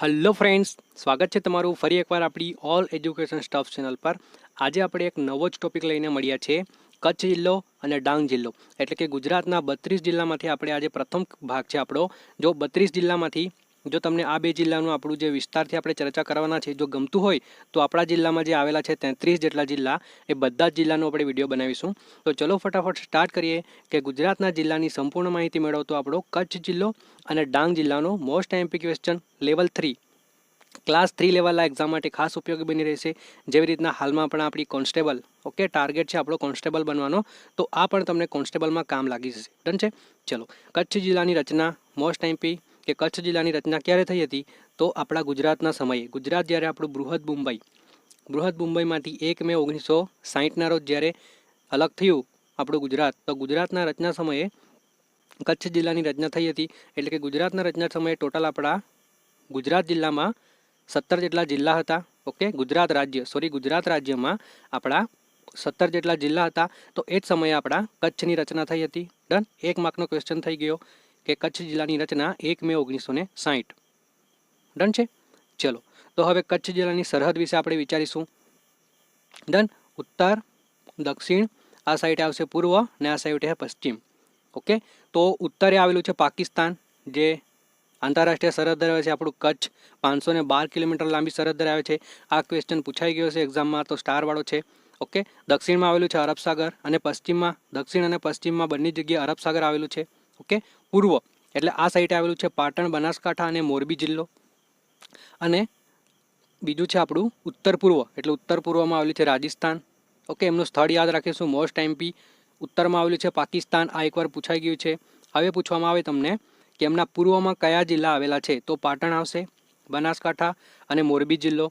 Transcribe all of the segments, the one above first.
Hello friends, स्वागत है तमारू फरी एक बार अपनी ऑल एज्युकेशन स्टफ चैनल पर। आज આપણે એક નવો જ ટોપિક લઈને મળ્યા છે, કચ્છ જિલ્લો અને ડાંગ જિલ્લો એટલે કે ગુજરાતના 32 જિલ્લામાંથી આપણે આજે પ્રથમ ભાગ છે આપણો। જો 32 જિલ્લામાંથી જો તમને આ બે જિલ્લાનું આપણું જે વિસ્તારથી આપણે ચર્ચા કરવાના છે જો ગમતું હોય તો આપણા જિલ્લામાં જે આવેલા છે 33 જેટલા જિલ્લા એ બધા જ જિલ્લાનો આપણે વિડીયો બનાવીશું। તો ચલો ફટાફટ સ્ટાર્ટ કરીએ કે ગુજરાતના જિલ્લાની સંપૂર્ણ માહિતી મેળવતો આપણો કચ્છ જિલ્લો અને ડાંગ જિલ્લાનો most MP question level 3 class 3 લેવલના એક્ઝામ માટે ખાસ ઉપયોગી બની રહેશે। જેવી રીતના હાલમાં પણ આપણી કોન્સ્ટેબલ ઓકે ટાર્ગેટ છે આપણો કોન્સ્ટેબલ બનવાનો, તો આ પણ તમને કોન્સ્ટેબલમાં કામ લાગી જશે। ડન છે। ચલો, કચ્છ જિલ્લાની રચના મોસ્ટ એમપી કે કચ્છ જિલ્લાની રચના ક્યારે થઈ હતી તો આપણા ગુજરાતના સમયે, ગુજરાત જ્યારે આપણું બૃહદ મુંબઈમાંથી 1 મે 1960ના રોજ જ્યારે અલગ થયું આપણું ગુજરાત, તો ગુજરાતના રચના સમયે કચ્છ જિલ્લાની રચના થઈ હતી। એટલે કે ગુજરાતના રચના સમયે ટોટલ આપણા ગુજરાત જિલ્લામાં 17 જેટલા જિલ્લા હતા। ઓકે, ગુજરાત રાજ્યમાં આપણા 17 જેટલા જિલ્લા હતા। તો એ જ સમયે આપણા કચ્છની રચના થઈ હતી। ડન। 1 માર્કનો ક્વેશ્ચન થઈ ગયો કે કચ્છ જિલ્લાની રચના 1 મે 1960। ડન છે। ચલો, તો હવે કચ્છ જિલ્લાની સરહદ વિશે આપણે વિચારીશું। ડન। ઉત્તર, દક્ષિણ, આ સાઈડ આવશે પૂર્વ અને આ સાઈડ છે પશ્ચિમ। ઓકે, તો ઉત્તરે આવેલું છે પાકિસ્તાન, જે આંતરરાષ્ટ્રીય સરહદ ધરાવે છે આપણું કચ્છ। 512 કિલોમીટર લાંબી સરહદ ધરાવે છે। આ ક્વેશ્ચન પૂછાઈ ગયો છે એક્ઝામમાં, તો સ્ટારવાળો છે। ઓકે, દક્ષિણમાં આવેલું છે અરબ સાગર અને પશ્ચિમમાં, દક્ષિણ અને પશ્ચિમમાં બંને જગ્યાએ અરબ સાગર આવેલું છે। ઓકે, પૂર્વ એટલે આ સાઈડે આવેલું છે પાટણ, બનાસકાંઠા અને મોરબી જિલ્લો। અને બીજું છે આપણું ઉત્તર પૂર્વ એટલે ઉત્તર પૂર્વમાં આવેલું છે રાજસ્થાન। ઓકે, એમનું સ્થળ યાદ રાખીશું મોસ્ટ એમપી। ઉત્તરમાં આવેલું છે પાકિસ્તાન, આ એકવાર પૂછાઈ ગયું છે। હવે પૂછવામાં આવે તમને કે એમના પૂર્વમાં કયા જિલ્લા આવેલા છે, તો પાટણ આવશે, બનાસકાંઠા અને મોરબી જિલ્લો।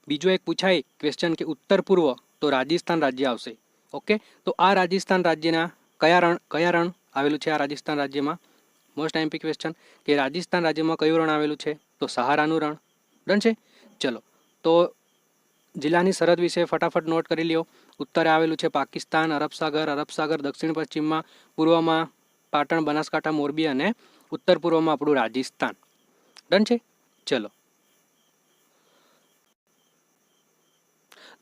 બીજો એક પૂછાય ક્વેશ્ચન કે ઉત્તર પૂર્વ, તો રાજસ્થાન રાજ્ય આવશે। ઓકે, તો આ રાજસ્થાન રાજ્યના કયા રણ આવેલું છે આ રાજસ્થાન રાજ્યમાં? મોસ્ટ એમપી ક્વેશ્ચન કે રાજસ્થાન રાજ્યમાં કયું રણ આવેલું છે, તો સહારાનું રણ। ડન છે। ચલો, તો જિલ્લાની સરહદ વિશે ફટાફટ નોટ કરી લ્યો। ઉત્તરે આવેલું છે પાકિસ્તાન, અરબ સાગર દક્ષિણ પશ્ચિમમાં, પૂર્વમાં પાટણ, બનાસકાંઠા, મોરબી અને ઉત્તર પૂર્વમાં આપણું રાજસ્થાન। ડન છે। ચલો,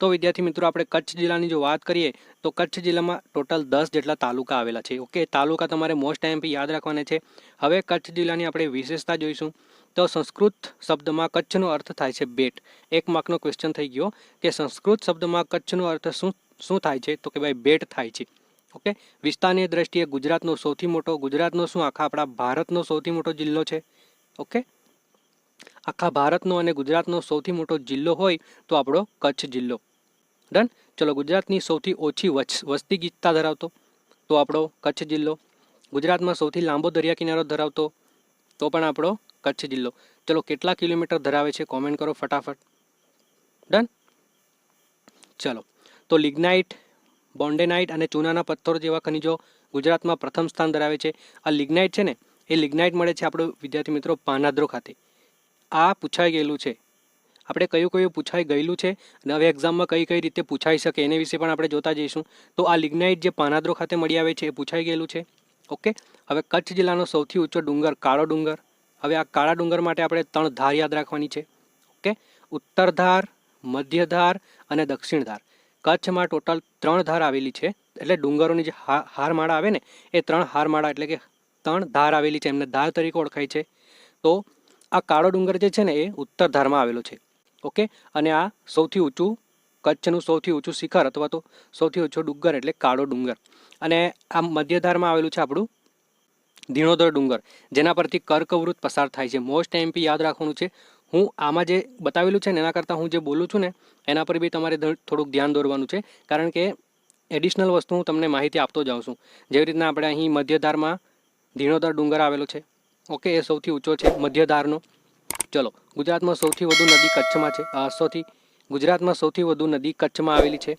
તો વિદ્યાર્થી મિત્રો આપણે કચ્છ જિલ્લાની જો વાત કરીએ તો કચ્છ જિલ્લામાં ટોટલ 10 જેટલા તાલુકા આવેલા છે। ઓકે, તાલુકા તમારે મોસ્ટ એમપી યાદ રાખવાના છે। હવે કચ્છ જિલ્લાની આપણે વિશેષતા જોઈશું। તો સંસ્કૃત શબ્દમાં કચ્છનો અર્થ થાય છે બેટ। 1 માર્કનો ક્વેશ્ચન થઈ ગયો કે સંસ્કૃત શબ્દમાં કચ્છનો અર્થ શું થાય છે, તો કે ભાઈ બેટ થાય છે। ઓકે, વિસ્તારની દ્રષ્ટિએ ગુજરાતનો શું આખા આપણા ભારતનો સૌથી મોટો જિલ્લો છે। ઓકે, આખા ભારતનો અને ગુજરાતનો સૌથી મોટો જિલ્લો હોય તો આપણો કચ્છ જિલ્લો। ડન। ચલો, ગુજરાતની સૌથી ઓછી વસ્તી ગીચતા ધરાવતો તો આપણો કચ્છ જિલ્લો। ગુજરાતમાં સૌથી લાંબો દરિયા કિનારો ધરાવતો તો પણ આપણો કચ્છ જિલ્લો। ચલો, કેટલા કિલોમીટર ધરાવે છે કોમેન્ટ કરો ફટાફટ। ડન। ચલો, તો લિગ્નાઇટ, બોન્ડેનાઇટ અને ચૂનાના પથ્થરો જેવા ખનિજો ગુજરાતમાં પ્રથમ સ્થાન ધરાવે છે। આ લિગ્નાઇટ છે ને, એ લિગ્નાઇટ મળે છે આપણો વિદ્યાર્થી મિત્રો પાનાદ્રો ખાતે। આ પૂછાઈ ગયેલું છે, આપણે કયું પૂછાઈ ગયેલું છે અને હવે એક્ઝામમાં કઈ રીતે પૂછાઈ શકે એને વિશે પણ આપણે જોતા જઈશું। તો આ લિગ્નાઇટ જે પાનાદ્રો ખાતે મળી આવે છે એ પૂછાઈ ગયેલું છે। ઓકે, હવે કચ્છ જિલ્લાનો સૌથી ઊંચો ડુંગર કાળો ડુંગર। હવે આ કાળા ડુંગર માટે આપણે 3 ધાર યાદ રાખવાની છે। ઓકે, ઉત્તર ધાર, મધ્ય ધાર અને દક્ષિણ ધાર। કચ્છમાં ટોટલ 3 ધાર આવેલી છે, એટલે ડુંગરોની જે હારમાળા આવે ને એ 3 હારમાળા એટલે કે 3 ધાર આવેલી છે, એમને ધાર તરીકે ઓળખાય છે। તો આ કાળો ડુંગર જે છે ને એ ઉત્તર ધારમાં આવેલો છે। ઓકે, અને આ સૌથી ઊંચું કચ્છનું સૌથી ઊંચું શિખર અથવા તો સૌથી ઊંચો ડુંગર એટલે કાળો ડુંગર। અને આ મધ્યધારમાં આવેલું છે આપણું ધીણોધર ડુંગર, જેના પરથી કર્કવૃત પસાર થાય છે। મોસ્ટ એમપી યાદ રાખવાનું છે। હું આમાં જે બતાવેલું છે ને એના કરતાં હું જે બોલું છું ને એના પર બી તમારે થોડુંક ધ્યાન દોરવાનું છે, કારણ કે એડિશનલ વસ્તુ હું તમને માહિતી આપતો જાઉં છું। જેવી રીતના આપણે અહીં મધ્યધારમાં ધીણોધર ડુંગર આવેલો છે। ઓકે, એ સૌથી ઊંચો છે મધ્યધારનો। ચલો, ગુજરાતમાં સૌથી વધુ નદી કચ્છમાં છે। ગુજરાતમાં સૌથી વધુ નદી કચ્છમાં આવેલી છે,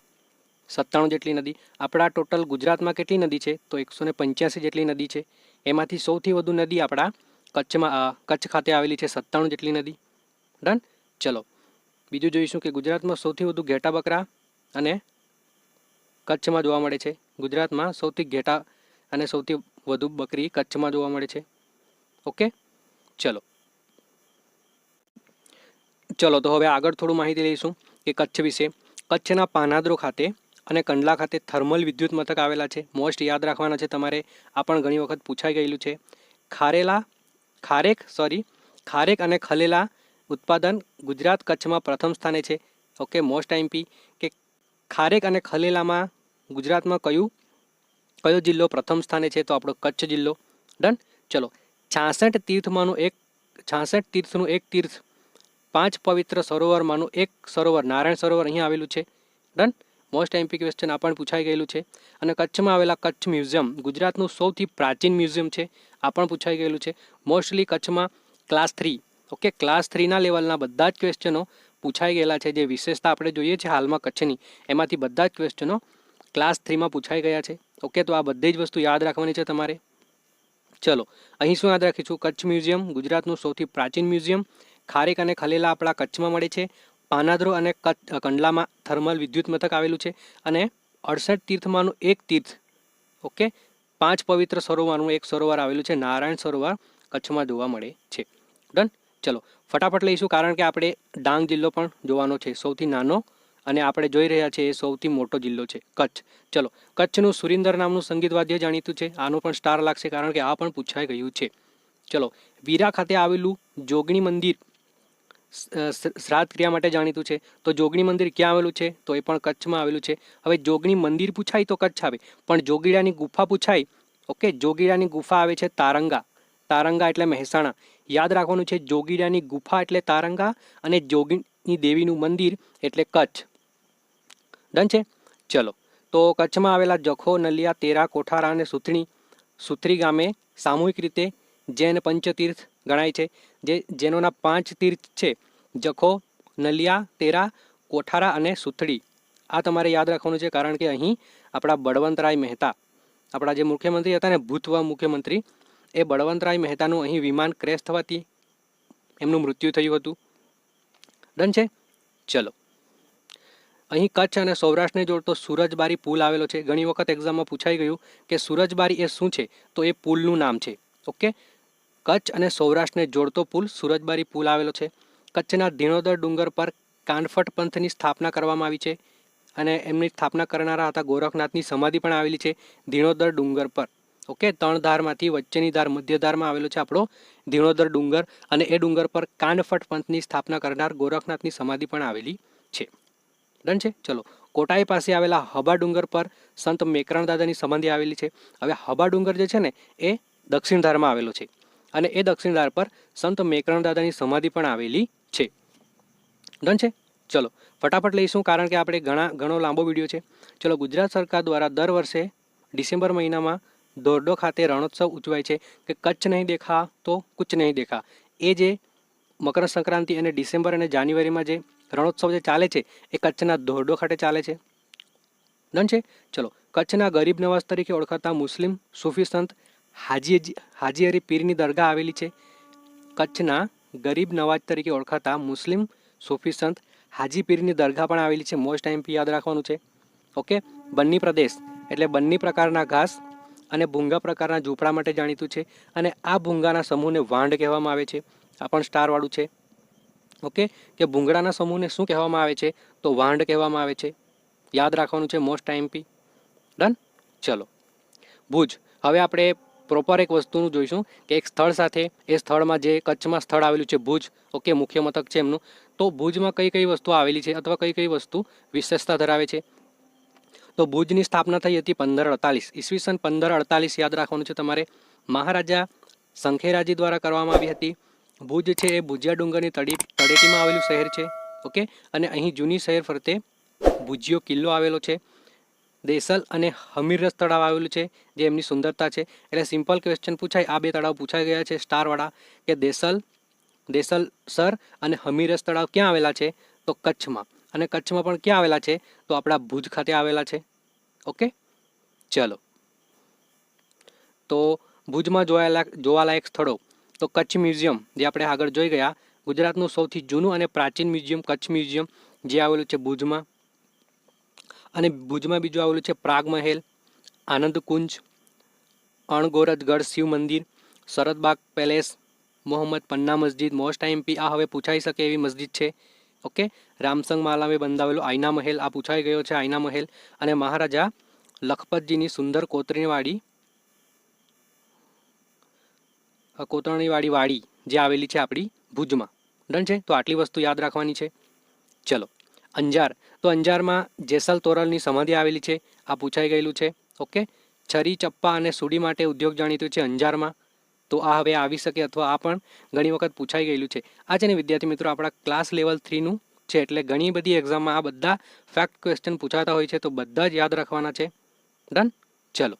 97 જેટલી નદી। આપણા ટોટલ ગુજરાતમાં કેટલી નદી છે, તો 185 જેટલી નદી છે। એમાંથી સૌથી વધુ નદી આપણા કચ્છ ખાતે આવેલી છે, 97 જેટલી નદી। ડન। ચલો, બીજું જોઈશું કે ગુજરાતમાં સૌથી વધુ ઘેટા બકરા અને કચ્છમાં જોવા મળે છે। ગુજરાતમાં સૌથી ઘેટા અને સૌથી વધુ બકરી કચ્છમાં જોવા મળે છે। ઓકે, ચલો, ચલો તો હવે આગળ થોડું માહિતી લઈશું કે કચ્છ વિશે. કચ્છના પાનાદરો ખાતે અને કંડલા ખાતે થર્મલ વિદ્યુત મથક આવેલા છે. મોસ્ટ યાદ રાખવાના છે તમારે, આ પણ ઘણી વખત પૂછાઈ ગયેલું છે. ખારેક અને ખલેલા ઉત્પાદન ગુજરાત કચ્છમાં પ્રથમ સ્થાને છે. ઓકે, મોસ્ટ આઈએમપી કે ખારેક અને ખલેલામાં ગુજરાતમાં કયો જિલ્લો પ્રથમ સ્થાને છે? તો આપણો કચ્છ જિલ્લો. ડન. ચલો, 66 તીર્થનું એક તીર્થ, 5 પવિત્ર સરોવરમાંનું એક સરોવર નારાયણ સરોવર અહીંયા આવેલું છે. ડન. મોસ્ટ એમપી ક્વેશ્ચન આ પણ પૂછાઈ ગયેલું છે. અને કચ્છમાં આવેલા કચ્છ મ્યુઝિયમ ગુજરાતનું સૌથી પ્રાચીન મ્યુઝિયમ છે, આ પણ પૂછાઈ ગયેલું છે. મોસ્ટલી કચ્છમાં ક્લાસ 3, ઓકે, ક્લાસ 3ના લેવલના બધા જ ક્વેશ્ચનો પૂછાઈ ગયેલા છે. જે વિશેષતા આપણે જોઈએ છે હાલમાં કચ્છની, એમાંથી બધા જ ક્વેશ્ચનો ક્લાસ 3માં પૂછાઈ ગયા છે. ઓકે, તો આ બધી જ વસ્તુ યાદ રાખવાની છે તમારે. ચલો, અહીં શું યાદ રાખીશું? કચ્છ મ્યુઝિયમ ગુજરાતનું સૌથી પ્રાચીન મ્યુઝિયમ. ખારેક અને ખલેલા આપણા કચ્છમાં મળે છે. પાનાદરો અને કંડલામાં થર્મલ વિદ્યુત મથક આવેલું છે. અને 68 તીર્થમાંનું એક તીર્થ, ઓકે, 5 પવિત્ર સરોવરનું એક સરોવર આવેલું છે, નારાયણ સરોવર કચ્છમાં જોવા મળે છે. ડન. ચલો ફટાફટ લઈશું, કારણ કે આપણે ડાંગ જિલ્લો પણ જોવાનો છે, સૌથી નાનો, અને આપણે જોઈ રહ્યા છીએ એ સૌથી મોટો જિલ્લો છે કચ્છ. ચલો, કચ્છનું સુરિંદર નામનું સંગીત વાદ્ય જાણીતું છે, આનું પણ સ્ટાર લાગશે કારણ કે આ પણ પૂછાઈ ગયું છે. ચલો, વીરા ખાતે આવેલું જોગણી મંદિર શ્રાદ્ધ ક્રિયા માટે જાણીતું છે. તો જોગણી મંદિર ક્યાં આવેલું છે? તો એ પણ કચ્છમાં આવેલું છે. હવે જોગણી મંદિર પૂછાય તો કચ્છ આવે, પણ જોગીડાની ગુફા પૂછાય, ઓકે, જોગીડાની ગુફા આવે છે તારંગા. તારંગા એટલે મહેસાણા. યાદ રાખવાનું છે, જોગીડાની ગુફા એટલે તારંગા અને જોગીની દેવીનું મંદિર એટલે કચ્છ. ડન છે. ચલો, તો કચ્છમાં આવેલા જખો, નલિયા, તેરા, કોઠારા અને સુથરી ગામે સામૂહિક રીતે જૈન પંચતીર્થ ગણાય છે. જેનોના 5 તીર્થ છે, જખો, નલિયા, તેરા, કોઠારા અને સુથડી. આ તમારે યાદ રાખવાનું છે, કારણ કે અહીં આપણા બળવંતરાય મહેતા, આપણા જે મુખ્યમંત્રી હતા ને, ભૂતપૂર્વ મુખ્યમંત્રી, એ બળવંતરાય મહેતાનું અહીં વિમાન ક્રેશ થવાથી એમનું મૃત્યુ થયું હતું. ડન છે. ચલો, અહીં કચ્છ અને સૌરાષ્ટ્રને જોડતો સુરજબારી પુલ આવેલો છે. ઘણી વખત એક્ઝામમાં પૂછાઈ ગયું કે સુરજબારી એ શું છે? તો એ પુલનું નામ છે. ઓકે, કચ્છ અને સૌરાષ્ટ્રને જોડતો પુલ સુરજબારી પુલ આવેલો છે. કચ્છના ધીણોદર ડુંગર પર કાનફટ પંથની સ્થાપના કરવામાં આવી છે, અને એમની સ્થાપના કરનારા હતા ગોરખનાથની સમાધિ પણ આવેલી છે ધીણોદર ડુંગર પર. ઓકે, 3 ધારમાંથી વચ્ચેની ધાર મધ્ય ધારમાં આવેલો છે આપણો ધીણોદર ડુંગર, અને એ ડુંગર પર કાનફટ પંથની સ્થાપના કરનાર ગોરખનાથની સમાધિ પણ આવેલી છે. ડન છે. ચલો, કોટાઈ પાસે આવેલા હબા ડુંગર પર સંત મેકરણ દાદાની સમાધિ આવેલી છે. હવે હબા ડુંગર જે છે ને, એ દક્ષિણ ધારમાં આવેલો છે, અને એ દક્ષિણ ધાર પર સંત મેકરણ દાદાની સમાધિ પણ આવેલી છે. ડન છે. ચલો ફટાફટ લઈશું, કારણ કે આપણે ઘણો લાંબો વિડીયો છે. ચલો, ગુજરાત સરકાર દ્વારા દર વર્ષે ડિસેમ્બર મહિનામાં ધોરડો ખાતે રણોત્સવ ઉજવાય છે કે કચ્છ નહીં દેખા તો કુછ નહીં દેખા. એ જે મકર સંક્રાંતિ અને ડિસેમ્બર અને જાન્યુઆરીમાં જે રણોત્સવ જે ચાલે છે, એ કચ્છના ધોરડો ખાતે ચાલે છે. ડન છે. ચલો, કચ્છના ગરીબ નવાઝ તરીકે ઓળખાતા મુસ્લિમ સૂફી સંત હાજી અરી પીરની દરગાહ આવેલી છે. કચ્છના ગરીબ નવાજ તરીકે ઓળખાતા મુસ્લિમ સૂફી સંત હાજી પીરની દરગાહ પણ આવેલી છે. મોસ્ટ આઈએમપી યાદ રાખવાનું છે. ઓકે, બન્ની પ્રદેશ એટલે બન્ની પ્રકારના ઘાસ અને ભૂંગા પ્રકારના ઝૂંપડા માટે જાણીતું છે, અને આ ભૂંગાના સમૂહને વાંડ કહેવામાં આવે છે. આ પણ સ્ટારવાળું છે. ઓકે, કે ભૂંગળાના સમૂહને શું કહેવામાં આવે છે? તો વાંડ કહેવામાં આવે છે. યાદ રાખવાનું છે, મોસ્ટ આઈએમપી. ડન. ચલો, ભુજ. હવે આપણે પ્રોપર એક વસ્તુનું જોઈશું કે એક સ્થળ સાથે એ સ્થળમાં જે કચ્છમાં સ્થળ આવેલું છે ભુજ, ઓકે, મુખ્ય મથક છે એમનું, તો ભુજમાં કઈ કઈ વસ્તુ આવેલી છે અથવા કઈ કઈ વસ્તુ વિશેષતા ધરાવે છે? તો ભુજની સ્થાપના થઈ હતી 1548, ઈસવીસન 1548 યાદ રાખવાનું છે તમારે. મહારાજા શંખેરાજી દ્વારા કરવામાં આવી હતી. ભુજ છે એ ભુજિયા ડુંગરની તળેટીમાં આવેલું શહેર છે. ઓકે, અને અહીં જૂની શહેર ફરતે ભુજિયો કિલ્લો આવેલો છે. દેસલ અને હમીરરસ તળાવ આવેલું છે, જે એમની સુંદરતા છે. એટલે સિમ્પલ ક્વેશ્ચન પૂછાય, આ 2 તળાવ પૂછાઈ ગયા છે સ્ટારવાળા, કે દેસલ સર અને હમીરસ તળાવ ક્યાં આવેલા છે? તો કચ્છમાં. અને કચ્છમાં પણ ક્યાં આવેલા છે? તો આપણા ભુજ ખાતે આવેલા છે. ઓકે, ચલો, તો ભુજમાં જોવાલાયક સ્થળો, તો કચ્છ મ્યુઝિયમ જે આપણે આગળ જોઈ ગયા, ગુજરાતનું સૌથી જૂનું અને પ્રાચીન મ્યુઝિયમ કચ્છ મ્યુઝિયમ, જે આવેલું છે ભુજમાં. અને ભુજમાં બીજું આવેલું છે પ્રાગ મહેલ, આનંદ કુંજ, અણગોરજગઢ શિવ મંદિર, શરદબાગ પેલેસ, મોહમ્મદ પન્ના મસ્જિદ મોસ્ટ આઈએમપી, આ હવે પૂછાઈ શકે એવી મસ્જિદ છે. ઓકે, રામસંગ માલામે બંધાવેલો આઈના મહેલ, આ પૂછાઈ ગયો છે આઈના મહેલ. અને મહારાજા લખપતજીની સુંદર કોતરણીવાળી વાડી જે આવેલી છે આપણી ભુજમાં. ડન છે, તો આટલી વસ્તુ યાદ રાખવાની છે. ચલો, અંજાર, તો અંજારમાં જેસલ તોરલની સમાધિ આવેલી છે, આ પૂછાઈ ગયેલું છે. ઓકે, છરી ચપ્પા અને સુડી માટે ઉદ્યોગ જાણીતું છે અંજારમાં, તો આ હવે આવી શકે અથવા આ પણ ઘણી વખત પૂછાઈ ગયેલું છે. આ છે ને વિદ્યાર્થી મિત્રો આપણા ક્લાસ લેવલ 3નું છે, એટલે ઘણી બધી એક્ઝામમાં આ બધા ફેક્ટ ક્વેશ્ચન પૂછાતા હોય છે, તો બધા જ યાદ રાખવાના છે. ડન. ચલો,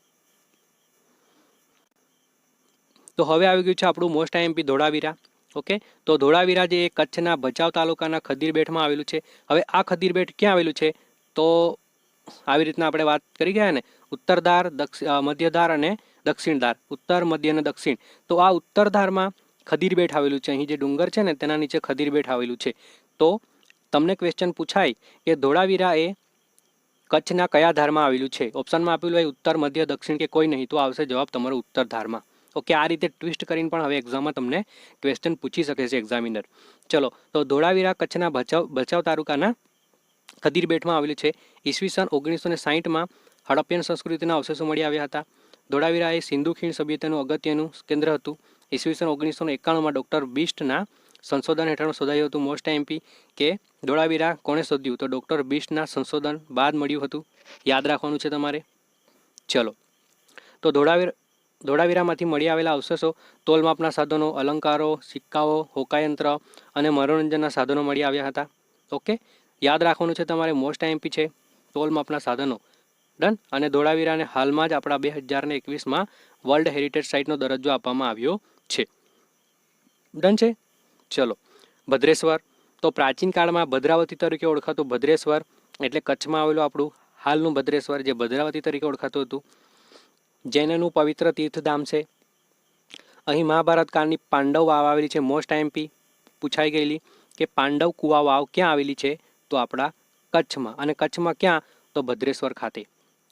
તો હવે આવી ગયું છે આપણું મોસ્ટ આઈએમપી ધોળાવીરા. ઓકે, તો ધોળાવીરા જે કચ્છના ભચાઉ તાલુકાના ખદીરબેટમાં આવેલું છે. હવે આ ખદીરબેટ ક્યાં આવેલું છે? તો આવી રીતના આપણે વાત કરી ગયા ને, ઉત્તર ધાર, મધ્ય ધાર અને દક્ષિણ ધાર, ઉત્તર, મધ્ય અને દક્ષિણ. તો આ ઉત્તર ધારમાં ખદીરબેટ આવેલું છે. અહીં જે ડુંગર છે ને તેના નીચે ખદીરબેટ આવેલું છે. તો તમને ક્વેશ્ચન પૂછાય કે ધોળાવીરા એ કચ્છના કયા ધારમાં આવેલું છે? ઓપ્શનમાં આપેલું હોય ઉત્તર, મધ્ય, દક્ષિણ કે કોઈ નહીં, તો આવશે જવાબ તમારો ઉત્તર ધારમાં. ઓકે, આ રીતે ટ્વિસ્ટ કરીને પણ હવે એક્ઝામમાં તમને ક્વેશ્ચન પૂછી શકે છે એક્ઝામિનર. ચલો, તો ધોળાવીરા કચ્છના ભચાઉ તાલુકાના ખદીરબેટમાં આવેલું છે. ઈસવીસન 1960માં હડપ્પન સંસ્કૃતિના અવશેષો મળી આવ્યા હતા. ધોળાવીરા એ સિંધુ ખીણ સભ્યતાનું અગત્યનું કેન્દ્ર હતું. ઈસવીસન 1991માં ડૉક્ટર બિસ્ટના સંશોધન હેઠળ શોધાયું હતું. મોસ્ટ આઈએમપી કે ધોળાવીરા કોણે શોધ્યું? તો ડૉક્ટર બિસ્ટના સંશોધન બાદ મળ્યું હતું. યાદ રાખવાનું છે તમારે. ચલો, તો ધોળાવીરામાંથી મળી આવેલા અવશેષો તોલમાપના સાધનો, અલંકારો, સિક્કાઓ, હોકાયંત્ર અને મનોરંજનના સાધનો મળી આવ્યા હતા. ઓકે, યાદ રાખવાનું છે તમારે, મોસ્ટ આઈએમપી છે તોલમાપના સાધનો. ડન. અને ધોળાવીરાને હાલમાં જ આપણા 2021માં વર્લ્ડ હેરિટેજ સાઇટનો દરજ્જો આપવામાં આવ્યો છે. ડન છે. ચલો, ભદ્રેશ્વર, તો પ્રાચીન કાળમાં ભદ્રાવતી તરીકે ઓળખાતું ભદ્રેશ્વર એટલે કચ્છમાં આવેલું આપણું હાલનું ભદ્રેશ્વર, જે ભદ્રાવતી તરીકે ઓળખાતું હતું. જૈનનું પવિત્ર તીર્થધામ છે. અહીં મહાભારત કાળની પાંડવ વાવ આવેલી છે. મોસ્ટ આઈએમપી પૂછાઈ ગયેલી કે પાંડવ કુવા વાવ ક્યાં આવેલી છે? તો આપણા કચ્છમાં. અને કચ્છમાં ક્યાં? તો ભદ્રેશ્વર ખાતે.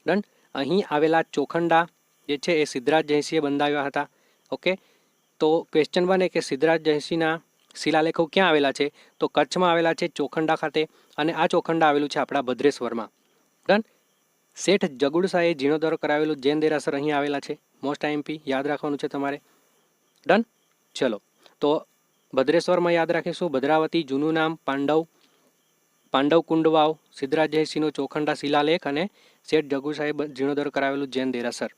ડન. અહીં આવેલા ચોખંડા જે છે એ સિદ્ધરાજ જયસિંહે બંધાવ્યા હતા. ઓકે, તો ક્વેશ્ચન બને કે સિદ્ધરાજ જયસિંહના શિલાલેખો ક્યાં આવેલા છે? તો કચ્છમાં આવેલા છે ચોખંડા ખાતે, અને આ ચોખંડા આવેલું છે આપણા ભદ્રેશ્વરમાં. ડન. શેઠ જગુડશાહે જીર્ણોદ્ધાર કરાવેલું જૈન દેરાસર અહીં આવેલા છે. મોસ્ટ આઈએમપી યાદ રાખવાનું છે તમારે. ડન. ચલો, તો ભદ્રેશ્વરમાં યાદ રાખીશું ભદ્રાવતી, જૂનું નામ પાંડવ કુંડ વાવ, સિદ્ધરાજ જયસિંહનો ચોખંડા શિલાલેખ અને શેઠ જગુડશાહે જીર્ણોદ્ધાર કરાવેલું જૈન દેરાસર.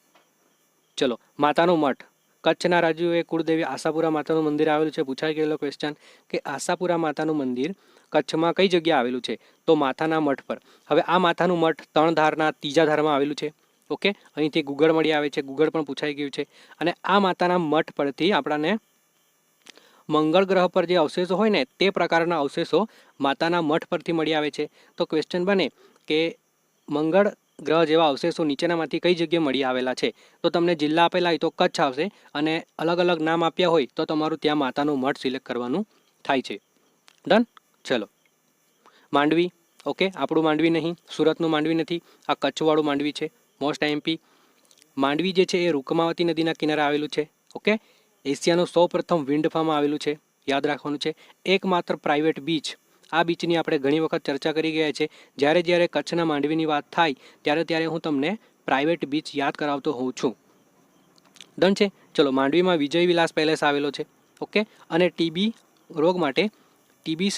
ચલો, માતાનો મઠ, કચ્છના રાજ્યોએ કુળદેવી આશાપુરા માતાનું મંદિર આવેલું છે. પૂછાઈ ગયેલો ક્વેશ્ચન કે આશાપુરા માતાનું મંદિર કચ્છમાં કઈ જગ્યાએ આવેલું છે? તો માતાના મઠ પર. હવે આ માતાનું મઠ તણધારના ત્રીજા ધારમાં આવેલું છે. ઓકે, અહીંથી ગુગળ મળી આવે છે, ગુગળ પણ પૂછાઈ ગયું છે. અને આ માતાના મઠ પરથી આપણાને મંગળ ગ્રહ પર જે અવશેષો હોય ને તે પ્રકારના અવશેષો માતાના મઠ પરથી મળી આવે છે. તો ક્વેશ્ચન બને કે મંગળ ગ્રહ જેવા અવશેષો નીચેનામાંથી કઈ જગ્યાએ મળી આવેલા છે? તો તમને જિલ્લા આપેલા હોય તો કચ્છ આવશે, અને અલગ અલગ નામ આપ્યા હોય તો તમારું ત્યાં માતાનું મઠ સિલેક્ટ કરવાનું થાય છે. ડન. ચલો, માંડવી. ઓકે, આપણું માંડવી નહીં, સુરતનું માંડવી નથી, આ કચ્છવાળું માંડવી છે. મોસ્ટ આઈએમપી માંડવી જે છે એ રૂકમાવતી નદીના કિનારે આવેલું છે. ઓકે, એશિયાનું સૌપ્રથમ વિન્ડ ફાર્મ આવેલું છે. યાદ રાખવાનું છે. એકમાત્ર પ્રાઇવેટ બીચ, આ બીચની આપણે ઘણી વખત ચર્ચા કરી ગયા છે. જ્યારે કચ્છના માંડવીની વાત થાય ત્યારે હું તમને પ્રાઇવેટ બીચ યાદ કરાવતો હોઉં છું. ડન છે. ચલો, માંડવીમાં વિજય વિલાસ પેલેસ આવેલો છે. ઓકે, અને ટીબી રોગ માટે ટીબી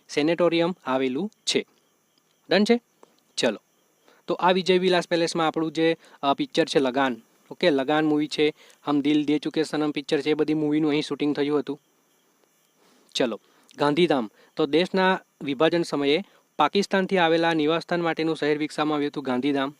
સેનેટોરિયમ આવેલું છે. ડન છે. ચલો, તો આ વિજય વિલાસ પેલેસમાં આપણું જે પિક્ચર છે લગાન, ઓકે, લગાન મૂવી છે, હમ દિલ દે ચુકે સનમ પિક્ચર છે, એ બધી મૂવીનું અહીં શૂટિંગ થયું હતું. ચલો, ગાંધીધામ, તો દેશના વિભાજન સમયે પાકિસ્તાનથી આવેલા નિવાસસ્થાન માટેનું શહેર વિકસાવવામાં આવ્યું હતું ગાંધીધામ.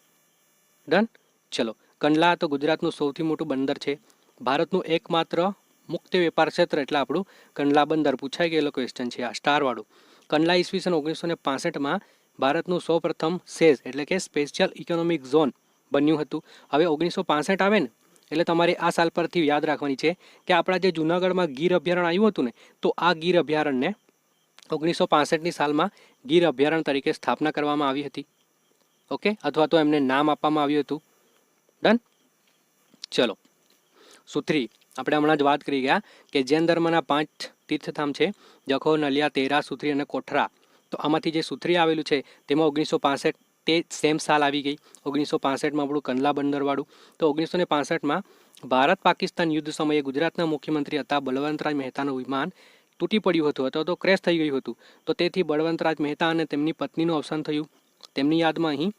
ડન. ચલો, કંડલા, તો ગુજરાતનું સૌથી મોટું બંદર છે. ભારતનું એકમાત્ર મુક્ત વેપાર ક્ષેત્ર એટલે આપણું કંડલા બંદર. પૂછાઈ ગયેલો ક્વેશ્ચન છે આ સ્ટારવાળું. કંડલા ઈસવીસન 1965માં ભારતનું સૌપ્રથમ સેઝ એટલે કે સ્પેશિયલ ઇકોનોમિક ઝોન બન્યું હતું. હવે 1965 આવે ને એટલે તમારે આ સાલ પરથી યાદ રાખવાની છે કે આપણા જે જૂનાગઢમાં ગીર અભયારણ્ય આવ્યું હતું ને, તો આ ગીર અભયારણ્યને 1965ની સાલમાં ગીર અભયારણ્ય તરીકે સ્થાપના કરવામાં આવી હતી. ઓકે, અથવા તો એમને નામ આપવામાં આવ્યું હતું. ડન. ચલો, સુથરી, આપણે હમણાં જ વાત કરી ગયા કે જૈન ધર્મના 5 તીર્થધામ છે, જખો, નલિયા, તેરા, સુથરી અને કોઠરા. તો આમાંથી જે સુથરી આવેલું છે તેમાં 1965 તે સેમ સાલ આવી ગઈ. 1965માં આપણું કંડલા બંદરવાળું. તો 1965માં ભારત પાકિસ્તાન યુદ્ધ સમયે ગુજરાતના મુખ્યમંત્રી હતા બળવંતરાજ મહેતાનું વિમાન તૂટી પડ્યું હતું અથવા તો ક્રેશ થઈ ગયું હતું. તો તેથી બળવંતરાજ મહેતા અને તેમની પત્નીનું અવસાન થયું. તેમની યાદમાં અહીં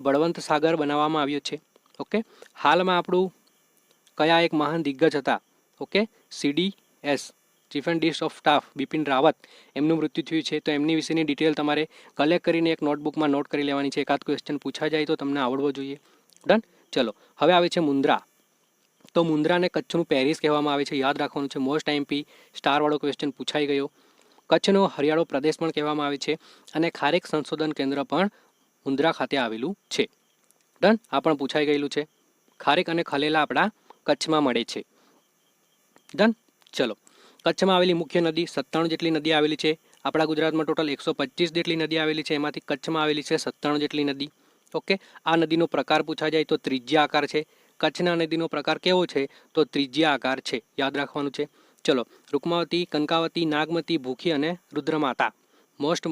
બળવંત સાગર બનાવવામાં આવ્યો છે. ઓકે, હાલમાં આપણું કયા એક મહાન દિગ્ગજ હતા? ઓકે, CDS ચીફ એન્ડ ડિસ્ટ ઓફ સ્ટાફ બિપિન રાવત, એમનું મૃત્યુ થયું છે. તો એમની વિશેની ડિટેલ તમારે કલેક્ટ કરીને એક નોટબુકમાં નોટ કરી લેવાની છે. એકાદ ક્વેશ્ચન પૂછાઈ જાય તો તમને આવડવો જોઈએ. ડન. ચલો, હવે આવે છે મુન્દ્રા. તો મુન્દ્રાને કચ્છનું પેરિસ કહેવામાં આવે છે. યાદ રાખવાનું છે. મોસ્ટ આઈએમપી સ્ટારવાળો ક્વેશ્ચન પૂછાઈ ગયો. કચ્છનો હરિયાળો પ્રદેશ પણ કહેવામાં આવે છે અને ખારેક સંશોધન કેન્દ્ર પણ મુન્દ્રા ખાતે આવેલું છે. ડન, આ પણ પૂછાઈ ગયેલું છે. ખારેક અને ખલેલા આપણા કચ્છમાં મળે છે. ડન. ચલો, કચ્છમાં આવેલી મુખ્ય નદી 97 જેટલી નદી આવેલી છે. આપણા ગુજરાતમાં ટોટલ 125 જેટલી નદી આવેલી છે. એમાંથી કચ્છમાં આવેલી છે 97 જેટલી નદી. ઓકે, આ નદીનો પ્રકાર પૂછા જાય તો ત્રિજ્યા આકાર છે. કચ્છના નદીનો પ્રકાર કેવો છે? તો ત્રિજ્યા આકાર છે. યાદ રાખવાનું છે. ચલો, રૂકમાવતી, કંકાવતી, નાગમતી, ભૂખી અને રુદ્રમાતા. મોસ્ટ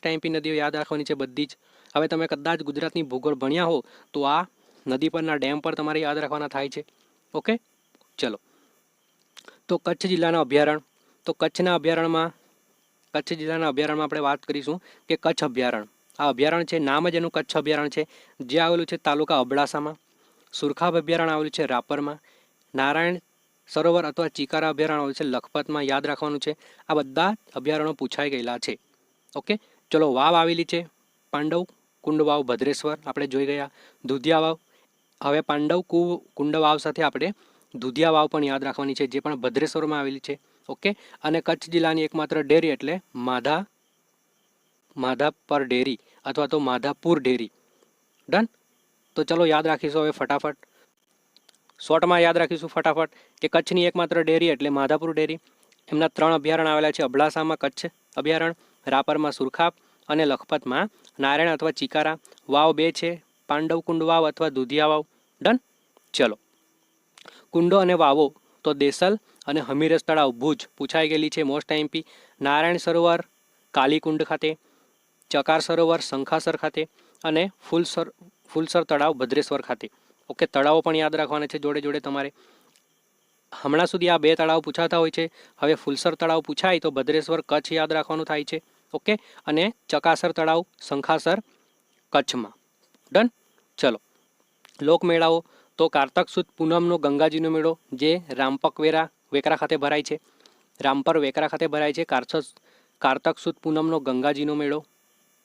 આઈએમપી નદીઓ યાદ રાખવાની છે બધી જ. હવે તમે કદાચ ગુજરાતની ભૂગોળ ભણ્યા હો તો આ નદી પરના ડેમ પર તમારે યાદ રાખવાના થાય છે. ઓકે, ચલો. તો કચ્છ જિલ્લાના અભયારણ્ય. તો કચ્છ જિલ્લાના અભયારણ્યમાં આપણે વાત કરીશું કે કચ્છ અભયારણ્ય. આ અભયારણ્ય છે, નામ જ એનું કચ્છ અભયારણ્ય છે, જે આવેલું છે તાલુકા અબડાસામાં. સુરખાબ અભયારણ્ય આવેલું છે રાપરમાં. નારાયણ સરોવર અથવા ચિકારા અભયારણ્ય આવેલું છે લખપતમાં. યાદ રાખવાનું છે. આ બધા અભયારણ્યો પૂછાઈ ગયેલા છે. ઓકે, ચલો. વાવ આવેલી છે પાંડવ કુંડ વાવ ભદ્રેશ્વર, આપણે જોઈ ગયા. દુધિયા વાવ. હવે પાંડવ કુંડ વાવ સાથે આપણે દુધિયા વાવ પણ યાદ રાખવાની છે, જે પણ ભદ્રેશ્વરમાં આવેલી છે. ઓકે, અને કચ્છ જિલ્લાની એકમાત્ર ડેરી એટલે માધાપર ડેરી અથવા તો માધાપુર ડેરી. ડન. તો ચલો, યાદ રાખીશું હવે ફટાફટ. શોર્ટમાં યાદ રાખીશું ફટાફટ કે કચ્છની એકમાત્ર ડેરી એટલે માધાપુર ડેરી. એમના 3 અભયારણ્ય આવેલા છે. અબડાસામાં કચ્છ અભયારણ્ય, રાપરમાં સુરખાબ અને લખપતમાં નારાયણ અથવા ચિકારા. વાવ 2 છે, પાંડવકુંડ વાવ અથવા દુધિયા વાવ. ડન. ચલો, કુંડો અને વાવો તો દેસલ અને હમીરસ તળાવ ભુજ પૂછાઈ ગયેલી છે. Most IMP. નારાયણ સરોવર કાલીકુંડ ખાતે, ચકાર સરોવર શંખાસર ખાતે અને ફૂલસર તળાવ ભદ્રેશ્વર ખાતે. ઓકે, તળાવો પણ યાદ રાખવાના છે જોડે જોડે તમારે. હમણાં સુધી આ 2 તળાવ પૂછાતા હોય છે. હવે ફૂલસર તળાવ પૂછાય તો ભદ્રેશ્વર કચ્છ યાદ રાખવાનું થાય છે. ઓકે, અને ચકાસર તળાવ શંખાસર કચ્છમાં. ડન. ચલો, લોકમેળાઓ તો કારતક સુદ પૂનમનો ગંગાજીનો મેળો જે રામપર વેકરા ખાતે ભરાય છે. રામપર વેકરા ખાતે ભરાય છે કારતક સુદ પૂનમનો ગંગાજીનો મેળો.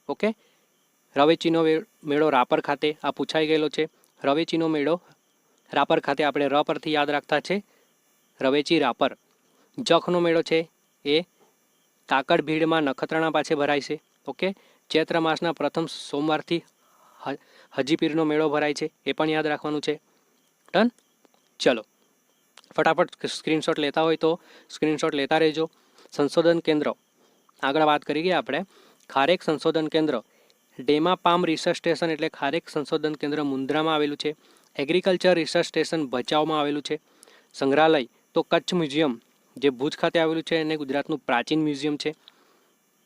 ઓકે, રવેચીનો મેળો રાપર ખાતે. આ પૂછાઈ ગયેલો છે. રવેચીનો મેળો રાપર ખાતે. આપણે ર પરથી યાદ રાખતા છે, રવેચી રાપર. જખનો મેળો છે એ કાકડ ભીડમાં નખત્રાણા પાસે ભરાય છે. ઓકે, ચૈત્ર માસના પ્રથમ સોમવારથી હજીપીરનો મેળો ભરાય છે, એ પણ યાદ રાખવાનું છે. ડન. ચલો, ફટાફટ સ્ક્રીનશોટ લેતા હોય તો સ્ક્રીનશોટ લેતા રહેજો. સંશોધન કેન્દ્ર આગળ વાત કરી ગયા આપણે. ખારેક સંશોધન કેન્દ્ર ડેમા પામ રિસર્ચ સ્ટેશન એટલે ખારેક સંશોધન કેન્દ્ર મુન્દ્રામાં આવેલું છે. એગ્રીકલ્ચર રિસર્ચ સ્ટેશન ભચાઉમાં આવેલું છે. સંગ્રહાલય તો કચ્છ મ્યુઝિયમ જે ભુજ ખાતે આવેલું છે અને ગુજરાતનું પ્રાચીન મ્યુઝિયમ છે.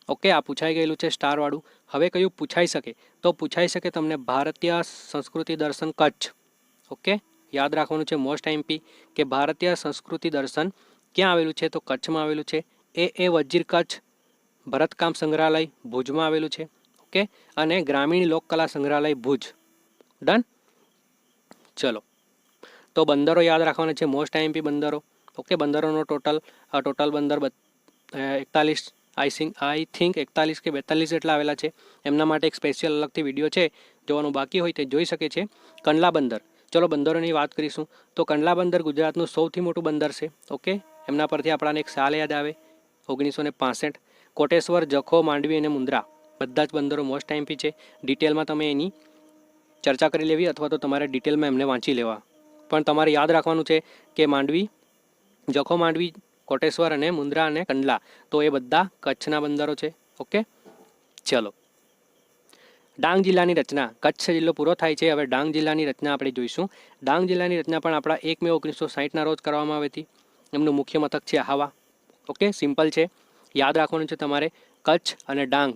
ઓકે, આ પૂછાઈ ગયેલું છે સ્ટારવાળું. હવે કયું પૂછાઈ શકે? તો પૂછાઈ શકે તમને ભારતીય સંસ્કૃતિ દર્શન કચ્છ. ઓકે, યાદ રાખવાનું છે મોસ્ટ આઈએમપી કે ભારતીય સંસ્કૃતિ દર્શન ક્યાં આવેલું છે? તો કચ્છમાં આવેલું છે. એ વજીર કચ્છ ભરતકામ સંગ્રહાલય ભુજમાં આવેલું છે. ઓકે, અને ગ્રામીણ લોકકલા સંગ્રહાલય ભુજ. ડન. ચલો, તો બંદરો યાદ રાખવાના છે મોસ્ટ આઈએમપી બંદરો. ઓકે, બંદરોનો ટોટલ બંદર 41 આઈ થિંક 41 કે 42 જેટલા આવેલા છે. એમના માટે એક સ્પેશિયલ અલગથી વિડીયો છે, જોવાનું બાકી હોય તે જોઈ શકે છે. કંડલા બંદર. ચલો, બંદરોની વાત કરીશું તો કંડલા બંદર ગુજરાતનું સૌથી મોટું બંદર છે. ઓકે, એમના પરથી આપણાને એક સાલ યાદ આવે 1965. કોટેશ્વર, જખો, માંડવી અને મુન્દ્રા બધા જ બંદરો મોસ્ટ આઈએમપી છે. ડિટેલમાં તમે એની ચર્ચા કરી લેવી અથવા તો તમારે ડિટેલમાં એમને વાંચી લેવા. પણ તમારે યાદ રાખવાનું છે કે જખો, માંડવી, કોટેશ્વર અને મુન્દ્રા અને કંડલા તો એ બધા કચ્છના બંદરો છે. ઓકે, ચલો. ડાંગ જિલ્લાની રચના. કચ્છ જિલ્લો પૂરો થાય છે. હવે ડાંગ જિલ્લાની રચના આપણે જોઈશું. ડાંગ જિલ્લાની રચના પણ આપણા 1 મે 1960ના રોજ કરવામાં આવી હતી. એમનું મુખ્ય મથક છે આહવા. ઓકે, સિમ્પલ છે, યાદ રાખવાનું છે તમારે. કચ્છ અને ડાંગ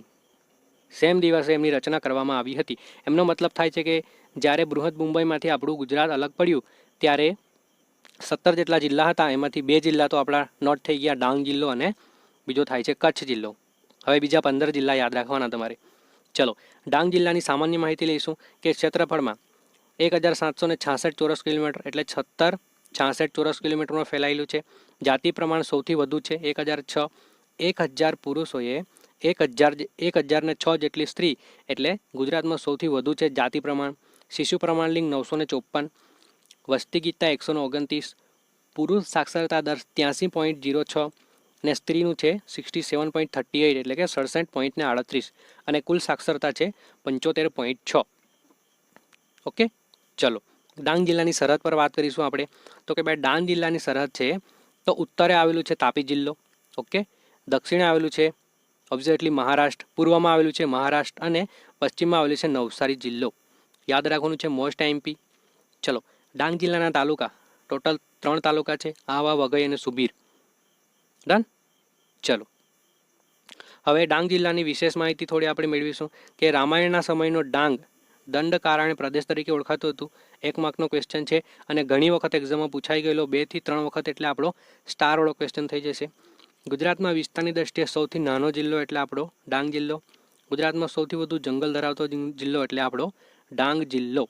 સેમ દિવસે એમની રચના કરવામાં આવી હતી. એમનો મતલબ થાય છે કે જ્યારે બૃહદ મુંબઈમાંથી આપણું ગુજરાત અલગ પડ્યું ત્યારે 17 જેટલા જિલ્લા હતા, એમાંથી 2 જિલ્લા તો આપણા નોટ થઈ ગયા, ડાંગ જિલ્લો અને બીજો થાય છે કચ્છ જિલ્લો. હવે બીજા 15 જિલ્લા યાદ રાખવાના તમારે. ચલો, ડાંગ જિલ્લાની સામાન્ય માહિતી લઈશું કે ક્ષેત્રફળમાં 1766 ચોરસ કિલોમીટર એટલે 66 ચોરસ કિલોમીટરમાં ફેલાયેલું છે. જાતિ પ્રમાણ સૌથી વધુ છે 1006. 1000 પુરુષોએ 1006 જેટલી સ્ત્રી એટલે ગુજરાતમાં સૌથી વધુ છે જાતિ પ્રમાણ. શિશુ પ્રમાણ લિંગ 954. વસ્તી ગીતતા 129. પુરુષ સાક્ષરતા દર 83.06 અને સ્ત્રીનું છે 67.38 એટલે કે 67.38 અને કુલ સાક્ષરતા છે 75.6. ઓકે, ચલો ડાંગ જિલ્લાની સરહદ પર વાત કરીશું આપણે. તો કે ભાઈ ડાંગ જિલ્લાની સરહદ છે તો ઉત્તરે આવેલું છે તાપી જિલ્લો. ઓકે, દક્ષિણે આવેલું છે ઓબ્ઝેક્ટલી મહારાષ્ટ્ર, પૂર્વમાં આવેલું છે મહારાષ્ટ્ર અને પશ્ચિમમાં આવેલું છે નવસારી જિલ્લો. યાદ રાખવાનું છે મોસ્ટ એમપી. ચલો, ડાંગ જિલ્લાના તાલુકા ટોટલ 3 તાલુકા છે, આહવા, વઘઈ અને સુબીર. ડન. ચલો, હવે ડાંગ જિલ્લાની વિશેષ માહિતી થોડી આપણે મેળવીશું કે રામાયણના સમયનો ડાંગ દંડકારણ્ય પ્રદેશ તરીકે ઓળખાતું હતું. 1 માર્કનો ક્વેશ્ચન છે અને ઘણી વખત એક્ઝામમાં પૂછાઈ ગયેલો 2 થી 3 વખત, એટલે આપણો સ્ટારવાળો ક્વેશ્ચન થઈ જશે. ગુજરાતમાં વિસ્તારની દ્રષ્ટિએ સૌથી નાનો જિલ્લો એટલે આપણો ડાંગ જિલ્લો. ગુજરાતમાં સૌથી વધુ જંગલ ધરાવતો જિલ્લો એટલે આપણો ડાંગ જિલ્લો.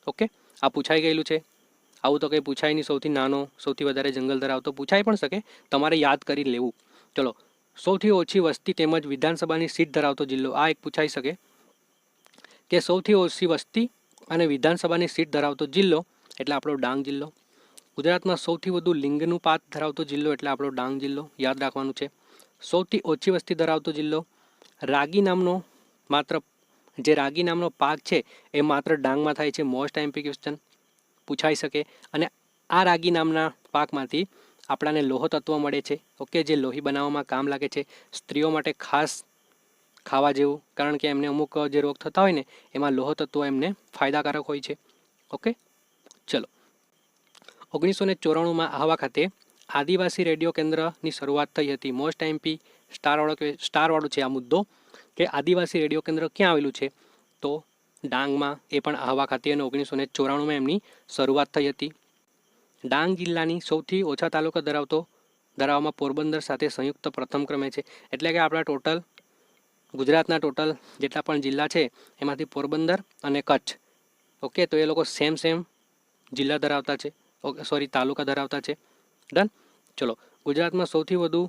ઓકે, આ પૂછાઈ ગયેલું છે. આવું તો કંઈ પૂછાય નહીં, સૌથી નાનો સૌથી વધારે જંગલ ધરાવતો પૂછાઈ પણ શકે, તમારે યાદ કરી લેવું. ચલો, સૌથી ઓછી વસ્તી તેમજ વિધાનસભાની સીટ ધરાવતો જિલ્લો, આ એક પૂછાઈ શકે કે સૌથી ઓછી વસ્તી અને વિધાનસભાની સીટ ધરાવતો જિલ્લો એટલે આપણો ડાંગ જિલ્લો. ગુજરાતમાં સૌથી વધુ લિંગનું પાત ધરાવતો જિલ્લો એટલે આપણો ડાંગ જિલ્લો. યાદ રાખવાનું છે. સૌથી ઓછી વસ્તી ધરાવતો જિલ્લો, રાગી નામનો પાક છે એ માત્ર ડાંગમાં થાય છે. મોસ્ટ એમપી ક્વેશ્ચન પૂછાઈ શકે. અને આ રાગી નામના પાકમાંથી આપણાને લોહ તત્વ મળે છે. ઓકે, જે લોહી બનાવવામાં કામ લાગે છે. સ્ત્રીઓ માટે ખાસ ખાવા જેવું, કારણ કે એમને અમુક જે રોગ થતા હોય ને એમાં લોહ તત્વો એમને ફાયદાકારક હોય છે. ઓકે, ચલો, 1994માં આહવા ખાતે આદિવાસી રેડિયો કેન્દ્રની શરૂઆત થઈ હતી. મોસ્ટ એમપી સ્ટારવાળું છે આ મુદ્દો કે આદિવાસી રેડિયો કેન્દ્ર ક્યાં આવેલું છે, તો ડાંગમાં, એ પણ આહવા ખાતે, અને 1994માં એમની શરૂઆત થઈ હતી. ડાંગ જિલ્લાની સૌથી ઓછા તાલુકા ધરાવવામાં પોરબંદર સાથે સંયુક્ત પ્રથમ ક્રમે છે. એટલે કે આપણા ટોટલ ગુજરાતના ટોટલ જેટલા પણ જિલ્લા છે એમાંથી પોરબંદર અને કચ્છ, ઓકે, તો એ લોકો સેમ જિલ્લા ધરાવતા છે. ઓકે, સોરી, તાલુકા ધરાવતા છે. ડન. ચલો, ગુજરાતમાં સૌથી વધુ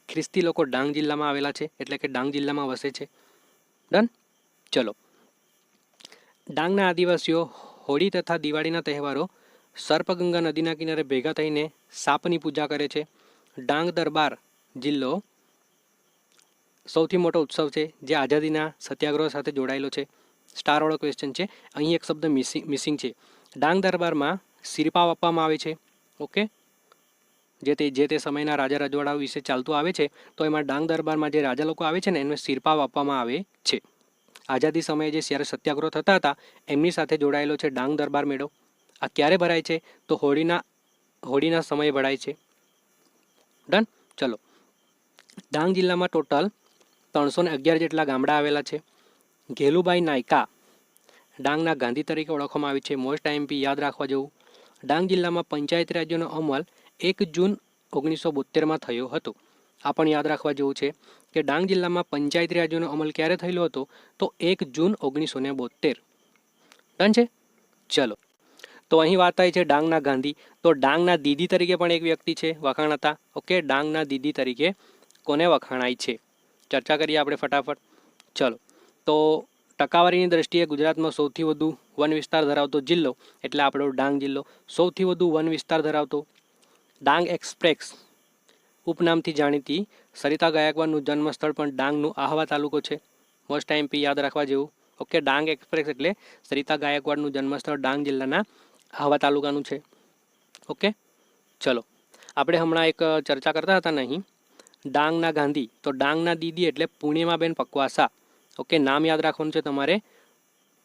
ખ્રિસ્તી લોકો ડાંગ જિલ્લામાં આવેલા છે, એટલે કે ડાંગ જિલ્લામાં વસે છે. ડન. ચલો, ડાંગના આદિવાસીઓ હોળી તથા દિવાળીના તહેવારો સર્પગંગા નદીના કિનારે ભેગા થઈને સાપની પૂજા કરે છે. ડાંગ દરબાર જિલ્લો સૌથી મોટો ઉત્સવ છે જે આઝાદીના સત્યાગ્રહ સાથે જોડાયેલો છે. સ્ટારવાળો ક્વેશ્ચન છે. અહીં એક શબ્દ મિસિંગ છે. ડાંગ દરબારમાં સિરપાવ આપવામાં આવે છે. ઓકે, જે તે સમયના રાજા રજવાડાઓ વિશે ચાલતું આવે છે, તો એમાં ડાંગ દરબારમાં જે રાજા લોકો આવે છે ને એમને સિરપાવ આપવામાં આવે છે. આઝાદી સમયે જે જ્યારે સત્યાગ્રહ થતા હતા એમની સાથે જોડાયેલો છે ડાંગ દરબાર મેળો. આ ક્યારે ભરાય છે, તો હોળીના સમયે ભરાય છે. ડન. ચલો, ડાંગ જિલ્લામાં ટોટલ 311 જેટલા ગામડા આવેલા છે. ઘેલુભાઈ નાયકા ડાંગના ગાંધી તરીકે ઓળખવામાં આવે છે. મોસ્ટ એમપી યાદ રાખવા જેવું. ડાંગ જિલ્લામાં પંચાયત રાજ્યનો અમલ 1 જૂન 1972માં થયો હતો. આ પણ યાદ રાખવા જેવું છે કે ડાંગ જિલ્લામાં પંચાયત રાજ્યનો અમલ ક્યારે થયેલો હતો, તો 1 જૂન 1972. ડન છે. ચલો, તો અહીં વાત થાય છે ડાંગના ગાંધી. તો ડાંગના દીદી તરીકે પણ એક વ્યક્તિ છે, વખાણાતા. ઓકે, ડાંગના દીદી તરીકે કોને વખાણાય છે, ચર્ચા કરીએ આપણે ફટાફટ. ચલો, તો ટકાવારીની દ્રષ્ટિએ ગુજરાતમાં સૌથી વધુ વન વિસ્તાર ધરાવતો જિલ્લો એટલે આપણો ડાંગ જિલ્લો. સૌથી વધુ વન વિસ્તાર ધરાવતો ડાંગ એક્સપ્રેસ ઉપનામથી જાણીતી સરિતા ગાયકવાડનું જન્મસ્થળ પણ ડાંગનું આહવા તાલુકો છે. મોસ્ટ એમપી યાદ રાખવા જેવું. ઓકે, ડાંગ એક્સપ્રેસ એટલે સરિતા ગાયકવાડનું જન્મસ્થળ ડાંગ જિલ્લાના આહવા તાલુકાનું છે. ઓકે, ચલો, આપણે હમણાં એક ચર્ચા કરતા હતા નહીં, ડાંગના ગાંધી, તો ડાંગના દીદી એટલે પૂર્ણિમાબેન પકવાસા. ઓકે, નામ યાદ રાખવાનું છે તમારે,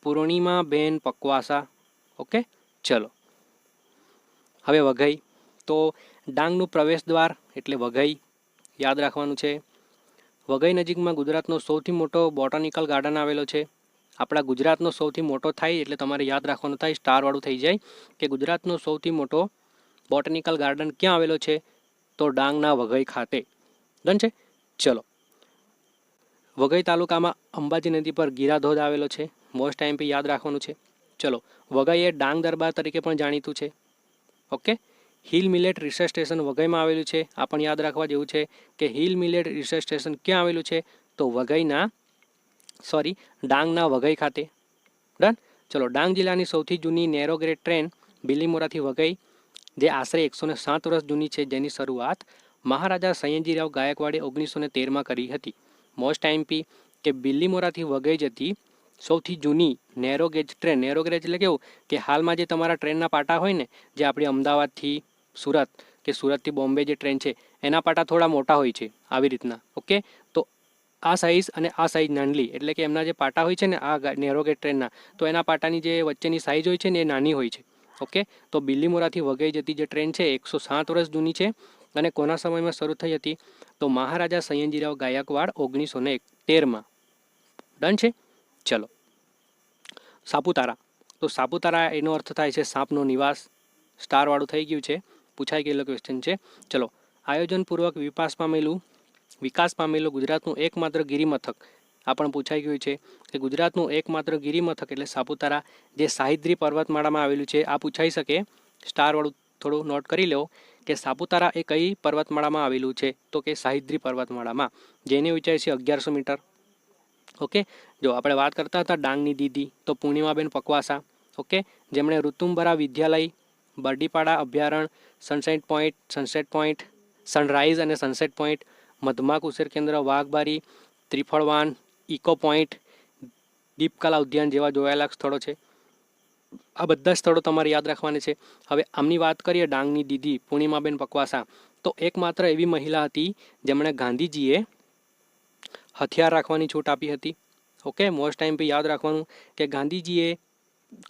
પૂર્ણિમાબેન પકવાસા. ઓકે, ચલો, હવે વઘઈ. તો ડાંગનું પ્રવેશ દ્વાર એટલે વઘઈ યાદ રાખવાનું છે. વઘઈ નજીકમાં ગુજરાતનો સૌથી મોટો બોટાનિકલ ગાર્ડન આવેલો છે. આપણા ગુજરાતનો સૌથી મોટો થાય એટલે તમારે યાદ રાખવાનું થાય, સ્ટારવાળું થઈ જાય કે ગુજરાતનો સૌથી મોટો બોટાનિકલ ગાર્ડન ક્યાં આવેલો છે? તો ડાંગના વઘઈ ખાતે. ડન છે. ચલો, વઘઈ તાલુકામાં અંબાજી નદી પર ગીરા ધોધ આવેલો છે. મોસ્ટ ટાઈમથી યાદ રાખવાનું છે. ચલો, વઘઈ એ ડાંગ દરબાર તરીકે પણ જાણીતું છે. Okay. Hill millet research station વઘઈમાં આવેલું છે. આ પણ યાદ રાખવા જેવું છે કે હિલ મિલેટ રિસર્ચ સ્ટેશન ક્યાં આવેલું છે? તો ડાંગના વઘઈ ખાતે. ડન. ચલો, ડાંગ જિલ્લાની સૌથી જૂની નેરો ગેજ ટ્રેન બિલીમોરાથી વઘઈ, જે આશરે 107 વર્ષ જૂની છે, જેની શરૂઆત મહારાજા સયાજીરાવ ગાયકવાડે 1913માં કરી હતી. મોસ્ટ ટાઈમપી કે બિલીમોરાથી વઘઈ જતી સૌથી જૂની narrow gauge train. Narrow gauge એટલે કેવું કે હાલમાં જે તમારા ટ્રેનના પાટા હોય ને, જે આપણી અમદાવાદથી સુરત કે સુરતથી બોમ્બે જે ટ્રેન છે એના પાટા થોડા મોટા હોય છે, આવી રીતના. ઓકે. તો આ સાઇઝ અને આ સાઇઝ નાનલી, એટલે કે એમના જે પાટા હોય છે ને આ નેરો ગેજ ટ્રેનના, તો એના પાટાની જે વચ્ચેની સાઇઝ હોય છે ને એ નાની હોય છે. ઓકે. તો બિલીમોરાથી વઘઈ જતી જે ટ્રેન છે 107 વર્ષ જૂની છે અને કોના સમયમાં શરૂ થઈ હતી? તો મહારાજા સયાજીરાવ ગાયકવાડ 1913માં. ડન છે. ચલો, સાપુતારા. તો સાપુતારા એનો અર્થ થાય છે સાપનો નિવાસ. સ્ટારવાળું થઈ ગયું છે, પૂછાઈ ગયેલો ક્વેશ્ચન છે. ચલો, આયોજનપૂર્વક વિકાસ પામેલું ગુજરાતનું એકમાત્ર ગિરિમથક. આ પણ પૂછાઈ ગયું છે કે ગુજરાતનું એકમાત્ર ગિરિમથક એટલે સાપુતારા, જે સાહિદ્રી પર્વતમાળામાં આવેલું છે. આ પૂછાઈ શકે. સ્ટારવાળું થોડું નોટ કરી લો કે સાપુતારા એ કઈ પર્વતમાળામાં આવેલું છે? તો કે સાહિદ્રી પર્વતમાળામાં, જેની ઊંચાઈ છે 1100 મીટર. ઓકે. જો આપણે વાત કરતા હતા ડાંગની દીદી, તો પૂર્ણિમાબેન પકવાસા. ઓકે. જેમણે ઋતુંબરા વિદ્યાલય, બરડીપાડા અભયારણ્ય, સનસેટ પોઈન્ટ, સનરાઈઝ અને સનસેટ પોઈન્ટ, મધમાખ ઉછેર કેન્દ્ર, વાઘબારી, ત્રિફળવાન, ઇકો પોઈન્ટ, દીપકલા ઉદ્યાન જેવા જોવાલાયક સ્થળો છે. આ બધા સ્થળો તમારે યાદ રાખવાના છે. હવે આમની વાત કરીએ, ડાંગની દીદી પૂર્ણિમાબેન પકવાસા, તો એકમાત્ર એવી મહિલા હતી જેમણે ગાંધીજીએ હથિયાર રાખવાની છૂટ આપી હતી. ઓકે. મોસ્ટ ટાઈમ પર યાદ રાખવાનું કે ગાંધીજીએ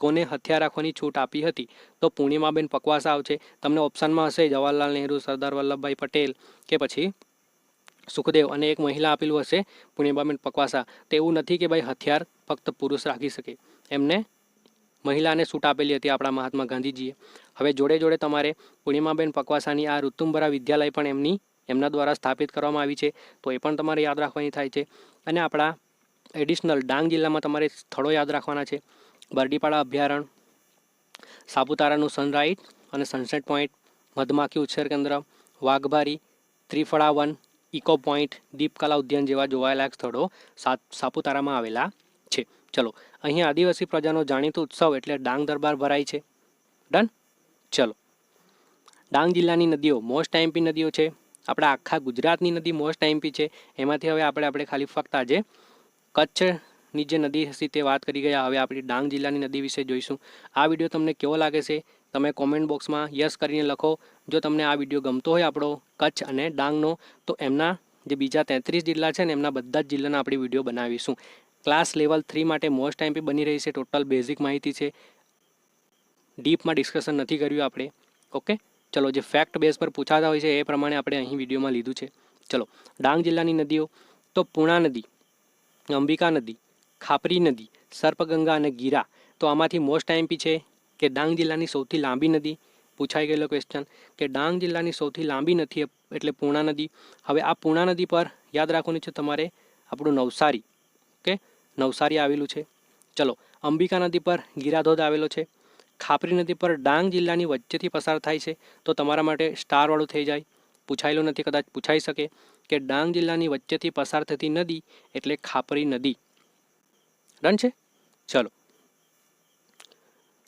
કોને હથિયાર રાખવાની છૂટ આપી હતી? તો પૂર્ણિમાબેન પકવાસા આવશે. તમને ઓપ્શનમાં હશે જવાહરલાલ નહેરુ, સરદાર વલ્લભભાઈ પટેલ કે પછી સુખદેવ, અને એક મહિલા આપેલું હશે પૂર્ણિમાબેન પકવાસા. તો એવું નથી કે ભાઈ હથિયાર ફક્ત પુરુષ રાખી શકે, એમને મહિલાને છૂટ આપેલી હતી આપણા મહાત્મા ગાંધીજીએ. હવે જોડે જોડે તમારે પૂર્ણિમાબેન પકવાસાની આ ઋતુંબરા વિદ્યાલય પણ એમના દ્વારા સ્થાપિત કરવામાં આવી છે, તો એ પણ તમારે યાદ રાખવાની થાય છે. અને આપણા એડિશનલ ડાંગ જિલ્લામાં તમારે સ્થળો યાદ રાખવાના છે. બરડીપાડા અભયારણ્ય, સાપુતારાનું સનરાઈઝ અને સનસેટ પોઈન્ટ, મધમાખી ઉછેર કેન્દ્ર, વાઘબારી, ત્રિફળાવન, ઇકો પોઈન્ટ, દીપકલા ઉદ્યાન જેવા જોવાલાયક સ્થળો સાપુતારામાં આવેલા છે. ચલો, અહીં આદિવાસી પ્રજાનો જાણીતો ઉત્સવ એટલે ડાંગ દરબાર ભરાય છે. ડન. ચલો, ડાંગ જિલ્લાની નદીઓ મોસ્ટ ટાઈમપી નદીઓ છે. આપણા આખા ગુજરાતની નદી મોસ્ટ ટાઈમપી છે. એમાંથી હવે આપણે ખાલી ફક્ત આજે કચ્છની જે નદી હશે તે વાત કરી ગયા. હવે આપણી ડાંગ જિલ્લાની નદી વિશે જોઈશું. આ વિડીયો તમને કેવો લાગે છે તમે કોમેન્ટ બોક્સમાં યસ કરીને લખો. જો તમને આ વિડીયો ગમતો હોય આપણો કચ્છ અને ડાંગનો, તો એમના જે બીજા 33 જિલ્લા છે ને એમના બધા જ જિલ્લાના આપણે વિડીયો બનાવીશું. ક્લાસ લેવલ 3 માટે મોસ્ટ ટાઈમપી બની રહી છે. ટોટલ બેઝિક માહિતી છે, ડીપમાં ડિસ્કશન નથી કર્યું આપણે. ઓકે. ચલો, જે ફેક્ટ બેઝ પર પૂછાતા હોય છે એ પ્રમાણે આપણે અહીં વિડીયોમાં લીધું છે. ચલો, ડાંગ જિલ્લાની નદીઓ તો પૂર્ણા નદી, અંબિકા નદી, ખાપરી નદી, સર્પગંગા અને ગીરા. તો આમાંથી મોસ્ટ ટાઈમપી છે કે ડાંગ જિલ્લાની સૌથી લાંબી નદી. પૂછાઈ ગયેલો ક્વેશ્ચન કે ડાંગ જિલ્લાની સૌથી લાંબી નદી એટલે પૂર્ણા નદી. હવે આ પૂર્ણા નદી પર યાદ રાખવાનું છે તમારે આપણું નવસારી. ઓકે. નવસારી આવેલું છે. ચલો, અંબિકા નદી પર ગીરાધોધ આવેલો છે. ખાપરી નદી પર ડાંગ જિલ્લાની વચ્ચેથી પસાર થાય છે, તો તમારા માટે સ્ટારવાળું થઈ જાય. પૂછાયેલું નથી, કદાચ પૂછાઈ શકે કે ડાંગ જિલ્લાની વચ્ચેથી પસાર થતી નદી એટલે ખાપરી નદી. ડન છે. ચલો,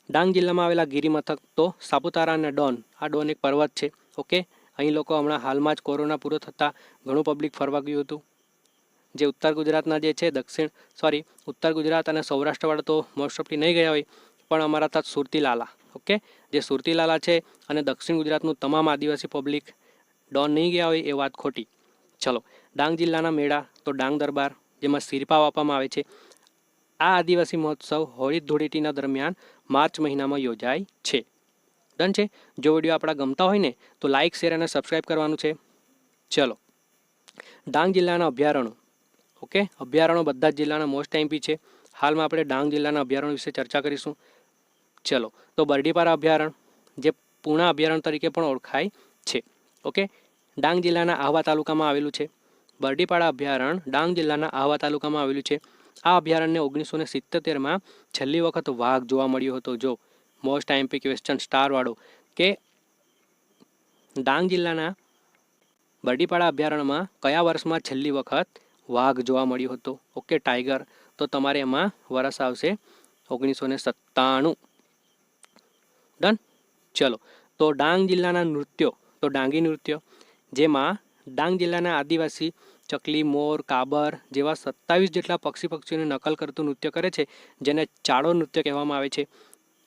ડાંગ જિલ્લામાં આવેલા ગિરિમથક તો સાપુતારા અને ડોન. આ ડોન એક પર્વત છે. ઓકે. અહીં લોકો હમણાં હાલમાં જ કોરોના પૂરો થતાં ઘણું પબ્લિક ફરવા ગયું હતું. જે ઉત્તર ગુજરાતના જે છે ઉત્તર ગુજરાત અને સૌરાષ્ટ્રવાળા તો મોસ્ટ ઓફલી નહીં ગયા હોય, પણ અમારા ત્યાં સુરતી લાલા. ઓકે. જે સુરતી લાલા છે અને દક્ષિણ ગુજરાતનું તમામ આદિવાસી પબ્લિક ડોન નહીં ગયા હોય એ વાત ખોટી. ચલો, ડાંગ જિલ્લાના મેળા તો ડાંગ દરબાર, જેમાં સિરપાવ આપવામાં આવે છે. આ આદિવાસી મહોત્સવ હોળી ધૂળેટીના દરમિયાન માર્ચ મહિનામાં યોજાય છે. ડન છે. જો વિડીયો આપણા ગમતા હોય ને તો લાઇક, શેર અને સબસ્ક્રાઈબ કરવાનું છે. ચલો, ડાંગ જિલ્લાના અભયારણ્યો. ઓકે, અભયારણ્યો બધા જ જિલ્લાના મોસ્ટ એમપી છે. હાલમાં આપણે ડાંગ જિલ્લાના અભયારણ્ય વિશે ચર્ચા કરીશું. ચલો, તો બરડીપાડા અભયારણ્ય, જે પૂર્ણા અભયારણ્ય તરીકે પણ ઓળખાય છે. ઓકે, ડાંગ જિલ્લાના આહવા તાલુકામાં આવેલું છે. બરડીપાડા અભયારણ્ય ડાંગ જિલ્લાના આહવા તાલુકામાં આવેલું છે. આ અભયારણ્યને 1977માં છેલ્લી વખત વાઘ જોવા મળ્યો હતો. જો મોસ્ટ આઈએમપી ક્વેશ્ચન સ્ટારવાળો, કે ડાંગ જિલ્લાના બરડીપાડા અભયારણ્યમાં કયા વર્ષમાં છેલ્લી વખત વાઘ જોવા મળ્યો હતો. Okay, tiger. તો તમારે એમાં વર્ષ આવશે 1997. ડન. ચલો, તો ડાંગ જિલ્લાના નૃત્યો, તો ડાંગી નૃત્ય, જેમાં ડાંગ જિલ્લાના આદિવાસી ચકલી, મોર, કાબર જેવા 27 જેટલા પક્ષીઓની નકલ કરતું નૃત્ય કરે છે, જેને ચાડો નૃત્ય કહેવામાં આવે છે.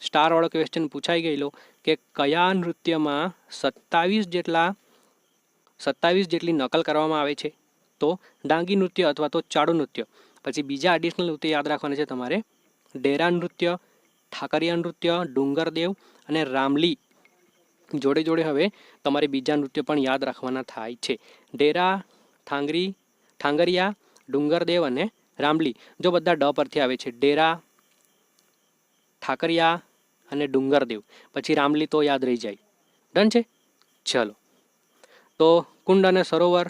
સ્ટારવાળો ક્વેશ્ચન પૂછાઈ ગયેલો કે કયા નૃત્યમાં 27 જેટલી નકલ કરવામાં આવે છે. તો ડાંગી નૃત્ય અથવા તો ચાડો નૃત્ય. પછી બીજા એડિશનલ નૃત્ય યાદ રાખવાના છે તમારે: ડેરા નૃત્ય, ઠાકરિયા નૃત્ય, ડુંગરદેવ અને રામલી. જોડે જોડે હવે તમારે બીજા નૃત્ય પણ યાદ રાખવાના થાય છે: ડેરા, ઠાંગરિયા, ડુંગરદેવ અને રામલી. જો બધા ડ પરથી આવે છે: ડેરા, ઠાકરિયા અને ડુંગરદેવ. પછી રામલી તો યાદ રહી જાય. ડન છે. ચલો, તો કુંડ અને સરોવર,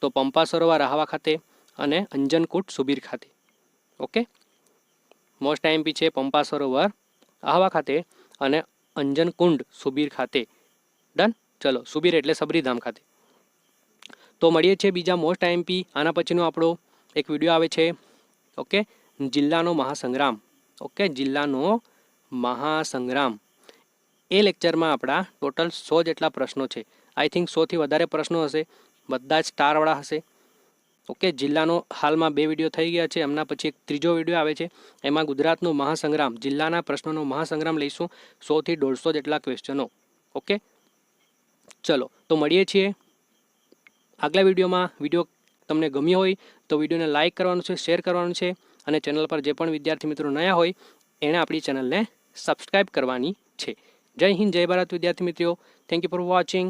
તો પંપા સરોવર આહવા ખાતે અને અંજનકૂટ સુબીર ખાતે. ઓકે, મોસ્ટ આઈએમપી છે પંપા સરોવર આહવા ખાતે અને અંજનકુંડ સુબીર ખાતે. ડન. ચલો, સુબીર એટલે સબરીધામ ખાતે. તો મળીએ છીએ બીજા મોસ્ટ આઈએમપી. આના પછીનો આપણો એક વિડીયો આવે છે. ઓકે, જિલ્લાનો મહાસંગ્રામ. ઓકે, જિલ્લાનો મહાસંગ્રામ. એ લેક્ચરમાં આપણા ટોટલ 100 જેટલા પ્રશ્નો છે. આઈ થિંક 100થી વધારે પ્રશ્નો હશે. બધા જ સ્ટારવાળા હશે. ઓકે, જિલ્લાનો હાલમાં 2 વિડીયો થઈ ગયા છે. એમના પછી એક ત્રીજો વિડીયો આવે છે. એમાં ગુજરાતનો મહાસંગ્રામ, જિલ્લાના પ્રશ્નોનો મહાસંગ્રામ લઈશું. 100થી 150 જેટલા ક્વેશ્ચનો. ઓકે, ચલો, તો મળીએ છીએ આગલા વિડીયોમાં. વિડીયો તમને ગમ્યો હોય તો વિડીયોને લાઇક કરવાનું છે, શેર કરવાનું છે, અને ચેનલ પર જે પણ વિદ્યાર્થી મિત્રો નયા હોય એણે આપણી ચેનલને સબસ્ક્રાઈબ કરવાની છે. જય હિન્દ, જય ભારત વિદ્યાર્થી મિત્રો. Thank you for watching.